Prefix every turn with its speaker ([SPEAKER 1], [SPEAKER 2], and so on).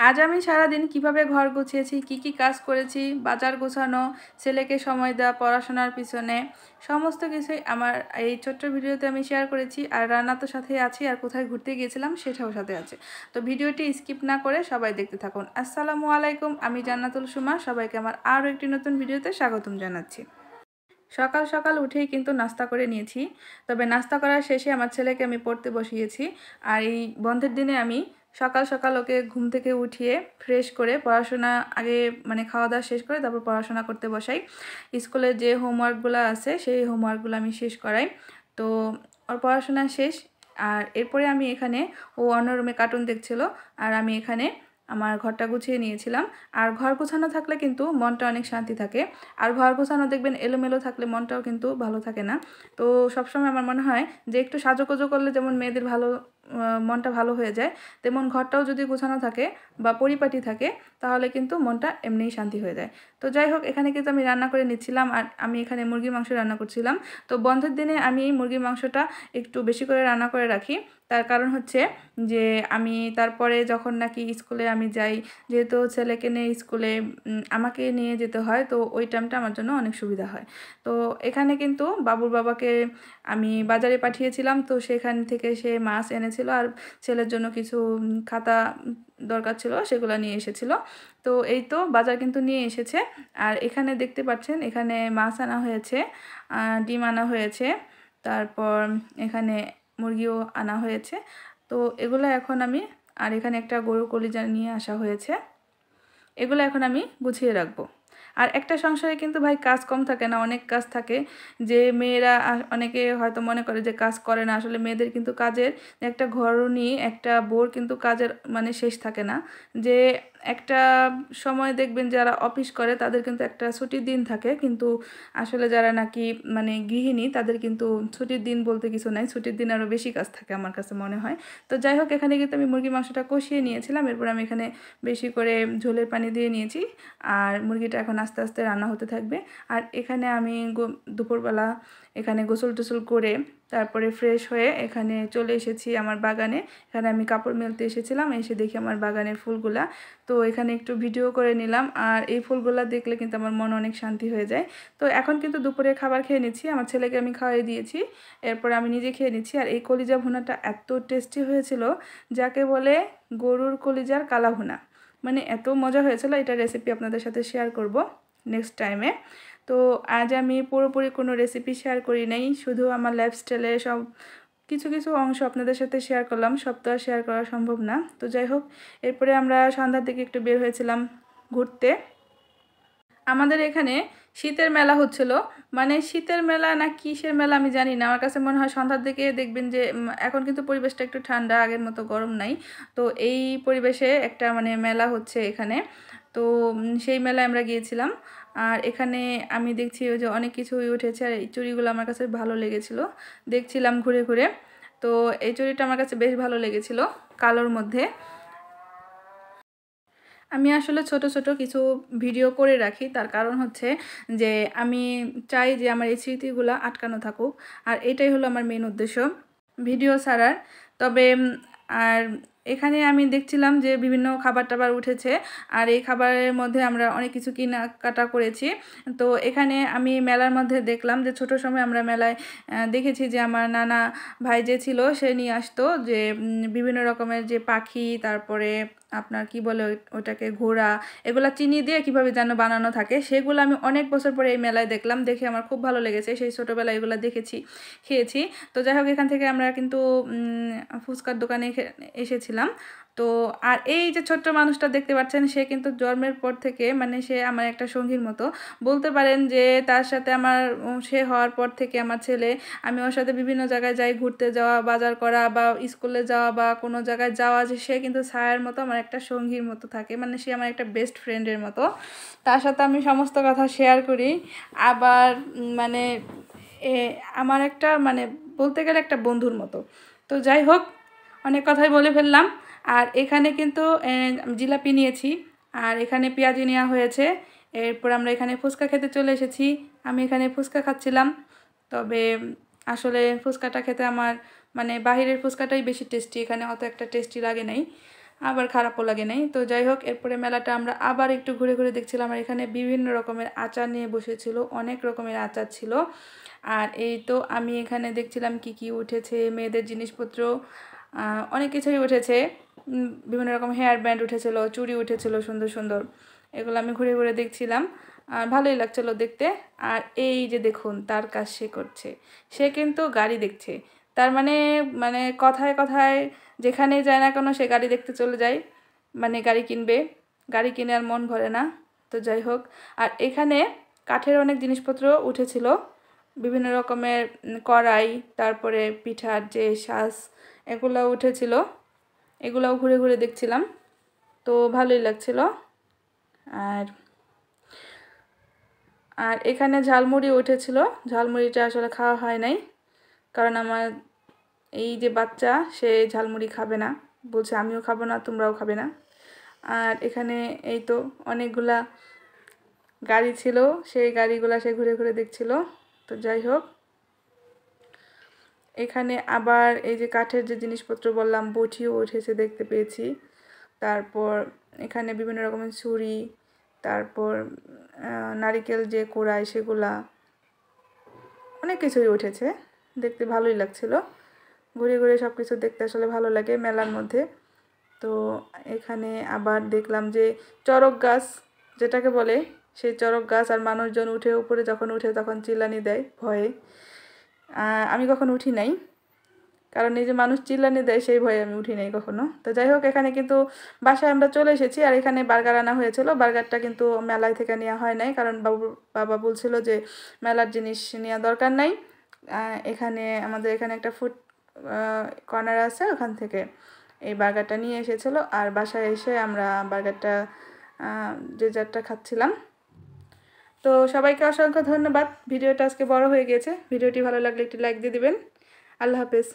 [SPEAKER 1] আজ আমি সারাদিন কিভাবে ঘর গুছিয়েছি, কি কাজ করেছি, বাজার গোছানো, ছেলেকে সময় দেওয়া, পড়াশোনার পিছনে সমস্ত কিছুই আমার এই ছোট্ট ভিডিওতে আমি শেয়ার করেছি। আর রান্না তো সাথে আছি, আর কোথায় ঘুরতে গিয়েছিলাম সেটাও সাথে আছে। তো ভিডিওটি স্কিপ না করে সবাই দেখতে থাকুন। আসসালামু আলাইকুম, আমি জান্নাতুল সুমা। সবাইকে আমার আরও একটি নতুন ভিডিওতে স্বাগতম জানাচ্ছি। সকাল সকাল উঠেই কিন্তু নাস্তা করে নিয়েছি। তবে নাস্তা করার শেষে আমার ছেলেকে আমি পড়তে বসিয়েছি। আর এই বন্ধের দিনে আমি সকাল সকাল ওকে ঘুম থেকে উঠিয়ে ফ্রেশ করে পড়াশোনা আগে খাওয়া দাওয়া শেষ করে তারপর পড়াশোনা করতে বসাই। স্কুলের যে হোমওয়ার্কগুলো আছে সেই হোমওয়ার্কগুলো আমি শেষ করাই। তো ওর পড়াশোনা শেষ। আর এরপরে আমি এখানে, ও অন্য রুমে কার্টুন দেখছিল, আর আমি এখানে আমার ঘরটা গুছিয়ে নিয়েছিলাম। আর ঘর গোছানো থাকলে কিন্তু মনটা অনেক শান্তি থাকে। আর ঘর গোছানো দেখবেন এলোমেলো থাকলে মনটাও কিন্তু ভালো থাকে না। তো সবসময় আমার মনে হয় যে একটু সাজুগুজু করলে যেমন মেয়েদের মনটা ভালো হয়ে যায়, তেমন ঘরটাও যদি গোছানো থাকে বা পরিপাটি থাকে তাহলে কিন্তু মনটা এমনিই শান্তি হয়ে যায়। তো যাই হোক, এখানে কিন্তু আমি রান্না করে নিচ্ছিলাম, আর আমি এখানে মুরগির মাংস রান্না করছিলাম। তো বন্ধের দিনে আমি মুরগির মাংসটা একটু বেশি করে রান্না করে রাখি। তার কারণ হচ্ছে যে আমি তারপরে যখন নাকি স্কুলে আমি যাই, যেহেতু ছেলেকে নিয়ে স্কুলে আমাকে নিয়ে যেতে হয়, তো ওই টাইমটা আমার জন্য অনেক সুবিধা হয়। তো এখানে কিন্তু বাবুর বাবাকে আমি বাজারে পাঠিয়েছিলাম, তো সেখান থেকে সে মাছ এনেছিল আর ছেলের জন্য কিছু খাতা দরকার ছিল, সেগুলো নিয়ে এসেছিল। তো এই তো বাজার কিন্তু নিয়ে এসেছে। আর এখানে দেখতে পাচ্ছেন, এখানে মাছ আনা হয়েছে, ডিম আনা হয়েছে, তারপর এখানে মুরগিও আনা হয়েছে। তো এগুলো এখন আমি, আর এখানে একটা গরুর কলিজা নিয়ে আসা হয়েছে, এগুলো এখন আমি গুছিয়ে রাখবো। আর একটা সংসারে কিন্তু ভাই কাজ কম থাকে না, অনেক কাজ থাকে। যে মেয়েরা অনেকে হয়তো মনে করে যে কাজ করে না, আসলে মেয়েদের কিন্তু কাজের, একটা ঘরণী একটা বোর কিন্তু কাজের শেষ থাকে না। যে একটা সময় দেখবেন যারা অফিস করে তাদের কিন্তু একটা ছুটির দিন থাকে, কিন্তু আসলে যারা নাকি গৃহিণী তাদের কিন্তু ছুটির দিন বলতে কিছু নাই, ছুটির দিন আরও বেশি কাজ থাকে আমার কাছে মনে হয়। তো যাই হোক, এখানে কিন্তু আমি মুরগির মাংসটা কষিয়ে নিয়েছিলাম, এরপর আমি এখানে বেশি করে ঝোলের পানি দিয়ে নিয়েছি। আর মুরগিটা এখন আস্তে আস্তে রান্না হতে থাকবে। আর এখানে আমি দুপুরবেলা এখানে গোসল টোসল করে তারপরে ফ্রেশ হয়ে এখানে চলে এসেছি আমার বাগানে। এখানে আমি কাপড় মেলতে এসেছিলাম, এসে দেখি আমার বাগানের ফুলগুলা। তো এখানে একটু ভিডিও করে নিলাম, আর এই ফুলগুলা দেখলে কিন্তু আমার মন অনেক শান্তি হয়ে যায়। তো এখন কিন্তু দুপুরে খাবার খেয়ে নিচ্ছি, আমার ছেলেকে আমি খাওয়াই দিয়েছি, এরপর আমি নিজে খেয়ে নিচ্ছি। আর এই কলিজা ভুনাটা এত টেস্টি হয়েছিল, যাকে বলে গরুর কলিজার কালা ভুনা, এত মজা হয়েছিল। এটা রেসিপি আপনাদের সাথে শেয়ার করব নেক্সট টাইমে। তো আজ আমি পুরোপুরি কোনো রেসিপি শেয়ার করি নাই, শুধু আমার লাইফস্টাইলের সব কিছু কিছু অংশ আপনাদের সাথে শেয়ার করলাম, সব তো আর শেয়ার করা সম্ভব না। তো যাই হোক, এরপরে আমরা সন্ধ্যার দিকে একটু বের হয়েছিলাম ঘুরতে। আমাদের এখানে শীতের মেলা হচ্ছিল, শীতের মেলা না কিসের মেলা আমি জানি না, আমার কাছে মনে হয় সন্ধ্যার দিকে দেখবেন যে এখন কিন্তু পরিবেশটা একটু ঠান্ডা, আগের মতো গরম নাই। তো এই পরিবেশে একটা মেলা হচ্ছে এখানে। তো সেই মেলায় আমরা গিয়েছিলাম। আর এখানে আমি দেখছি ওই যে অনেক কিছুই উঠেছে, আর এই চুড়িগুলো আমার কাছে ভালো লেগেছিল, দেখছিলাম ঘুরে ঘুরে। তো এই চুড়িটা আমার কাছে বেশ ভালো লেগেছিল, কালোর মধ্যে। আমি আসলে ছোট ছোট কিছু ভিডিও করে রাখি, তার কারণ হচ্ছে যে আমি চাই যে আমার এই স্মৃতিগুলো আটকানো থাকুক। আর এটাই হলো আমার মেন উদ্দেশ্য ভিডিও ছাড়ার। তবে আর এখানে আমি দেখছিলাম যে বিভিন্ন খাবার টাবার উঠেছে, আর এই খাবারের মধ্যে আমরা অনেক কিছু কেনাকাটা করেছি। তো এখানে আমি মেলার মধ্যে দেখলাম যে ছোট সময় আমরা মেলায় দেখেছি যে আমার নানা ভাই যে ছিল সে নিয়ে আসতো যে বিভিন্ন রকমের যে পাখি, তারপরে আপনার কি বলে ওটাকে ঘোড়া, এগুলা চিনি দিয়ে কিভাবে যেন বানানো থাকে, সেগুলো আমি অনেক বছর পরে এই মেলায় দেখলাম, দেখে আমার খুব ভালো লেগেছে। সেই ছোটোবেলায় এগুলো দেখেছি, খেয়েছি। তো যাই হোক, এখান থেকে আমরা কিন্তু ফুচকার দোকানে এসেছিলাম। তো আর এই যে ছোট্ট মানুষটা দেখতে পাচ্ছেন, সে কিন্তু জন্মের পর থেকে সে আমার একটা সঙ্গীর মতো বলতে পারেন। যে তার সাথে আমার সে হওয়ার পর থেকে আমার ছেলে, আমি ওর সাথে বিভিন্ন জায়গায় যাই, ঘুরতে যাওয়া, বাজার করা বা স্কুলে যাওয়া বা কোনো জায়গায় যাওয়া, যে সে কিন্তু ছায়ার মতো আমার একটা সঙ্গীর মতো থাকে, সে আমার একটা বেস্ট ফ্রেন্ডের মতো। তার সাথে আমি সমস্ত কথা শেয়ার করি। আবার এ আমার একটা বলতে গেলে একটা বন্ধুর মতো। তো যাই হোক, অনেক কথাই বলে ফেললাম। আর এখানে কিন্তু জিলাপি নিয়েছি, আর এখানে পেঁয়াজি নেওয়া হয়েছে। এরপর আমরা এখানে ফুচকা খেতে চলে এসেছি, আমি এখানে ফুচকা খাচ্ছিলাম। তবে আসলে ফুচকাটা খেতে আমার বাহিরের ফুচকাটাই বেশি টেস্টি, এখানে অত একটা টেস্টি লাগে নাই। আবার খারাপও লাগে নাই। তো যাই হোক, এরপরে মেলাটা আমরা আবার একটু ঘুরে ঘুরে দেখছিলাম। আর এখানে বিভিন্ন রকমের আচার নিয়ে বসেছিল, অনেক রকমের আচার ছিল। আর এই তো আমি এখানে দেখছিলাম কি কি উঠেছে, মেয়েদের জিনিসপত্র অনেক কিছুই উঠেছে। বিভিন্ন রকম হেয়ার ব্যান্ড উঠেছিল, চুড়ি উঠেছিল সুন্দর সুন্দর। এগুলো আমি ঘুরে ঘুরে দেখছিলাম, আর ভালোই লাগছিল দেখতে। আর এই যে দেখুন, তার কাজ সে করছে, সে কিন্তু গাড়ি দেখছে। তার মানে মানে কথায় কথায় যেখানেই যায় না কেন সে গাড়ি দেখতে চলে যায়, মানে গাড়ি কিনবে, গাড়ি কিনে আর মন ভরে না। তো যাই হোক, আর এখানে কাঠের অনেক জিনিসপত্র উঠেছিল, বিভিন্ন রকমের কড়াই, তারপরে পিঠার যে শাঁস, এগুলো উঠেছিল। এগুলাও ঘুরে ঘুরে দেখছিলাম, তো ভালোই লাগছিল। আর আর এখানে ঝালমুড়ি উঠেছিল। ঝালমুড়িটা আসলে খাওয়া হয় নাই, কারণ আমার এই যে বাচ্চা, সে ঝালমুড়ি খাবে না, বলছে আমিও খাবো না, তোমরাও খাবে না। আর এখানে এই তো অনেকগুলা গাড়ি ছিল, সেই গাড়িগুলা সে ঘুরে ঘুরে দেখছিল। তো যাই হোক, এখানে আবার এই যে কাঠের যে জিনিসপত্র বললাম, বটিও উঠেছে দেখতে পেয়েছি। তারপর এখানে বিভিন্ন রকমের ছুরি, তারপর নারিকেল যে কোড়াই, সেগুলা অনেক কিছুই উঠেছে, দেখতে ভালোই লাগছিল। ঘুরে ঘুরে সব কিছু দেখতে আসলে ভালো লাগে মেলার মধ্যে। তো এখানে আবার দেখলাম যে চড়ক গাছ যেটাকে বলে, সেই চড়ক গাছ, আর মানুষজন উঠে উপরে যখন উঠে তখন চিল্লানি দেয় ভয়ে। আমি কখনো উঠি নাই, কারণ এই যে মানুষ চিল্লানি দেয় সেই ভয়ে আমি উঠি নাই কখনো। তো যাই হোক, এখানে কিন্তু বাসায় আমরা চলে এসেছি। আর এখানে বার্গার আনা হয়েছিল, বার্গারটা কিন্তু মেলায় থেকে নেওয়া হয় নাই, কারণ বাবা বলছিল যে মেলার জিনিস নেওয়া দরকার নাই, এখানে আমাদের এখানে একটা ফুড কর্নার আছে, ওখান থেকে এই বার্গারটা নিয়ে এসেছিলো। আর বাসায় এসে আমরা বার্গারটা যে যারটা খাচ্ছিলাম। তো সবাইকে অসংখ্য ধন্যবাদ। ভিডিওটা আজকে বড় হয়ে গিয়েছে, ভিডিওটি ভালো লাগলে একটি লাইক দিয়ে দিবেন। আল্লাহ হাফেজ।